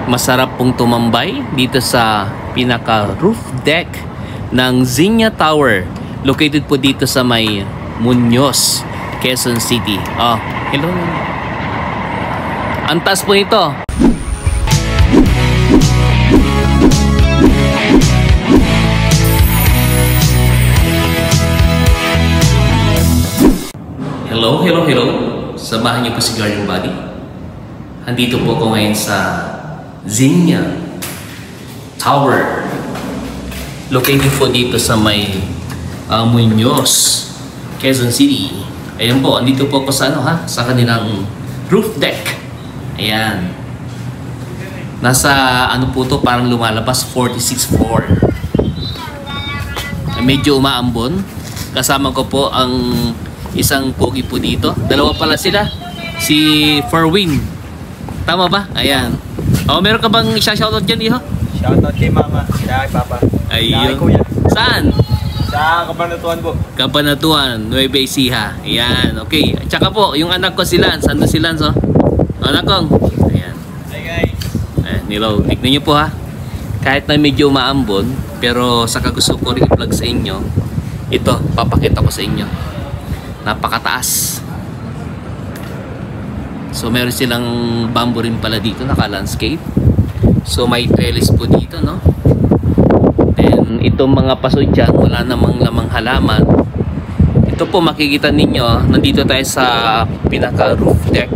Masarap pong tumambay dito sa pinaka roof deck ng Xenia Tower. Located po dito sa may Muñoz, Quezon City. Oh, hello. Ang taas po nito. Hello, hello, hello. Samahan niyo po si Guardian Body. Andito po ako ngayon sa Xenia Tower. Located po dito sa may Muñoz, Quezon City. Ayan po, andito po ako sa sa kanilang roof deck. Ayan. Nasa po to, parang lumalabas 46th floor. Medyo umaambon. Kasama ko po ang isang pogi po dito. Dalawa pala sila. Si Ferwin. Tama ba? Ayan. Oh, meron ka bang isa-shoutout dyan, Iho? Shoutout kay Mama, kay Papa, ayun. kay Kuya. Saan? Sa Cabanatuan po. Cabanatuan, Nueva Ecija. Ayan, okay. Tsaka po, yung anak ko si Lance. Ando si Lance, oh. Anak kong. Ayan. Hi guys. Ayan, nilaw. Tignan nyo po, ha. Kahit na medyo maambon, pero saka gusto ko rin i-vlog sa inyo. Ito, papakita ko sa inyo. Napakataas. So meron silang bamboo rin pala dito, naka-landscape. So may trellis po dito, no? Then itong mga paso dyan, wala namang lamang halaman. Ito po makikita ninyo, nandito tayo sa pinaka roof deck.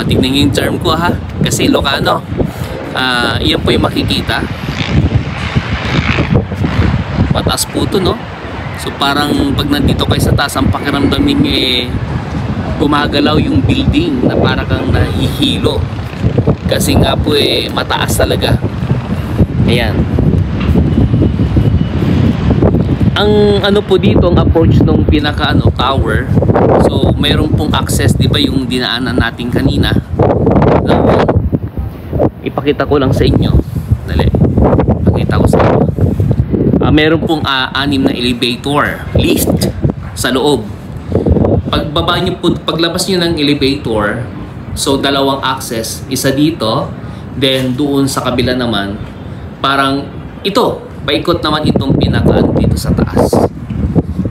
Tignan nyo yung term ko, ha, kasi Ilocano. Iyan po yung makikita. Mataas po ito, no? So parang pag nandito kayo sa taas, ang pakiramdam ninyo gumagalaw yung building na parang kang nahihilo. Kasi nga po mataas talaga. Ayan. Ang po dito, ang approach ng pinaka tower. So mayroon pong access, di ba, yung dinaanan natin kanina. Ipakita ko lang sa inyo. Dali. Ipakita ko sa inyo. Meron pong 6 na elevator lift sa loob. Pagbaba nyo po, paglabas nyo ng elevator, so dalawang access, isa dito, then doon sa kabila naman, parang ito, paikot naman itong pinaka dito sa taas.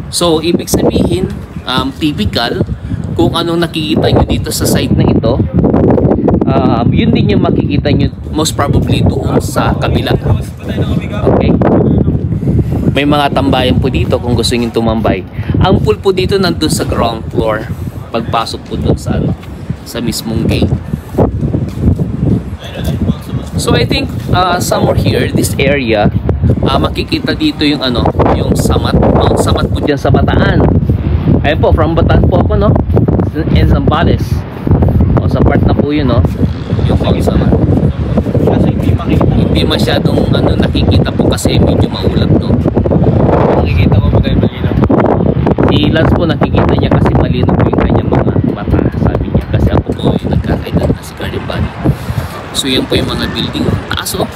So ibig sabihin, typical, kung anong nakikita nyo dito sa side na ito, yun din yung makikita nyo most probably doon sa kabila. Okay? May mga tambayan po dito kung gusto nyo tumambay. Ang pool po dito nandun sa ground floor. Pagpasok po dun sa mismong gate. So I think somewhere here, this area, makikita dito yung yung Samat. Mount Samat po dyan sa Bataan. Ayun po, from Bataan po ako, no? In Zambales. Sa part na po yun, no? Yung Mount Samat. Kasi Hindi masyadong nakikita po kasi medyo maulap, no? makikita ko magay malinaw. Si Lance po nakikita niya kasi malinaw po yung kanyang mga mata, sabi niya. Kasi ako po yung nagkakaedad na si Guardian Body. So yan po yung mga building. Taas, oh.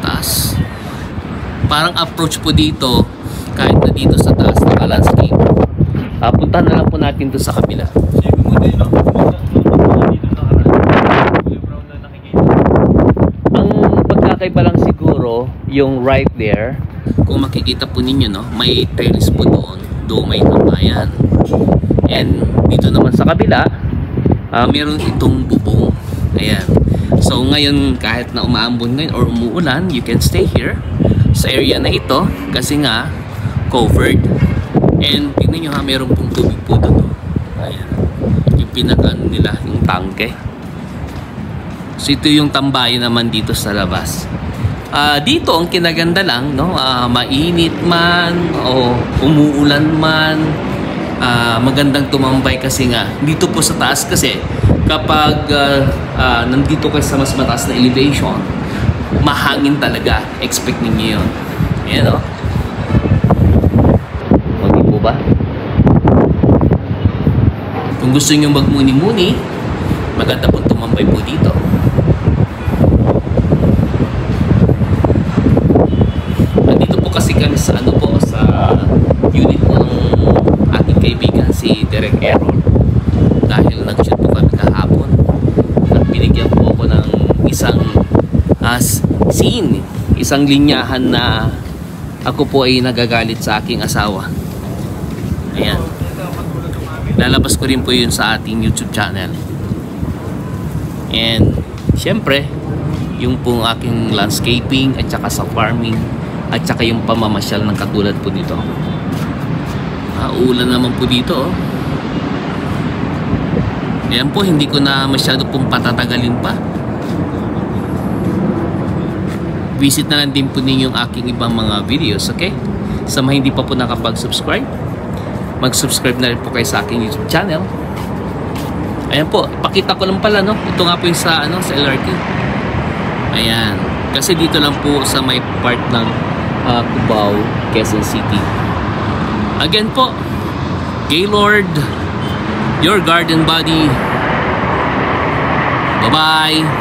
Taas. Parang approach po dito, kahit na dito sa taas, naka-landscape. Puntahan na lang po natin doon sa kabila. Ang pagkakaiba lang siguro, yung right there, kung makikita po ninyo, no, may trellis po doon may tambayan. And dito naman sa kabila, meron itong bubong. Ayan. So ngayon, kahit na umaambon ngayon or umuulan, you can stay here sa area na ito kasi nga covered. And tingnan nyo, meron pong tubig po doon. Ayan. Yung pinaka nila, yung tangke. So ito yung tambayan naman dito sa labas. Dito ang kinaganda lang, no, mainit man o umuulan man, magandang tumambay kasi nga dito po sa taas kasi kapag nandito kayo sa mas mataas na elevation, mahangin talaga, expect ninyo yun. Ayan, no? Hindi po ba? Kung gusto nyo magmuni-muni, maganda po tumambay po dito. Kasi kami sa sa unit po ng ating kaibigan si Derek Errol dahil nag-shoot po kami kahapon scene, isang linyahan na ako po ay nagagalit sa aking asawa. Ayan. Lalabas ko rin po yun sa ating YouTube channel. And syempre, yung pong aking landscaping at saka sa farming at saka yung pamamasyal ng katulad po dito. Ulan naman po dito. Ayan po, hindi ko na masyado pong patatagalin pa. Visit na lang din po ninyo yung aking ibang mga videos, okay? Sa mga hindi pa po nakapag-subscribe, mag-subscribe na rin po kayo sa aking YouTube channel. Ayan po, pakita ko lang pala, no? Ito nga po yung sa, sa LRT. Ayan. Kasi dito lang po sa may part ng Cubao, Quezon City. Again po, Gaylord, your garden buddy. Bye-bye.